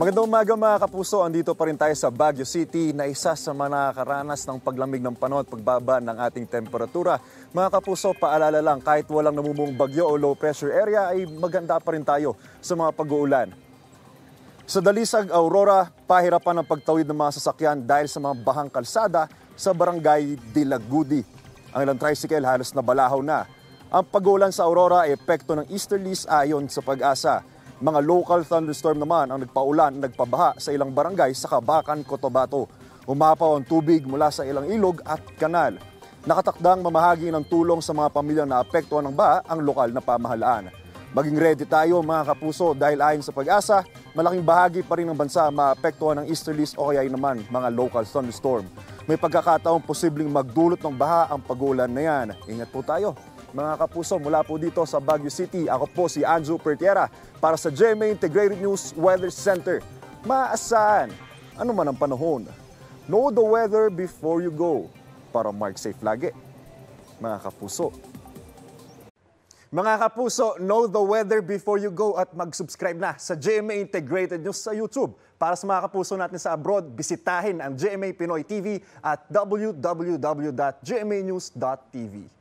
Magandang umaga mga kapuso, andito pa rin tayo sa Baguio City na isa sa mga nakakaranas ng paglamig ng panahon at pagbaba ng ating temperatura. Mga kapuso, paalala lang, kahit walang namumong bagyo o low pressure area ay maganda pa rin tayo sa mga pag-uulan. Sa Dalisag, Aurora, pahirapan ang pagtawid ng mga sasakyan dahil sa mga bahang kalsada sa barangay Dilagudi. Ang ilang tricycle halos nabalahaw na. Ang pag-uulan sa Aurora ay epekto ng easterlies ayon sa Pag-asa. Mga local thunderstorm naman ang nagpaulan at nagpabaha sa ilang barangay sa Kabakan, Cotabato. Umapaw ang tubig mula sa ilang ilog at kanal. Nakatakdang mamahagi ng tulong sa mga pamilya na apektuhan ng baha ang lokal na pamahalaan. Maging ready tayo mga kapuso dahil ayon sa Pag-asa, malaking bahagi pa rin ng bansa maapektuhan ng easterlies o kaya naman mga local thunderstorm. May pagkakataong posibleng magdulot ng baha ang pag-ulan na yan. Ingat po tayo. Mga kapuso, mula po dito sa Baguio City, ako po si Anjo Pertiera para sa GMA Integrated News Weather Center. Maasahan, ano man ang panahon. Know the weather before you go para mark safe lagi. Mga kapuso. Mga kapuso, know the weather before you go at mag-subscribe na sa GMA Integrated News sa YouTube. Para sa mga kapuso natin sa abroad, bisitahin ang GMA Pinoy TV at www.gmanews.tv.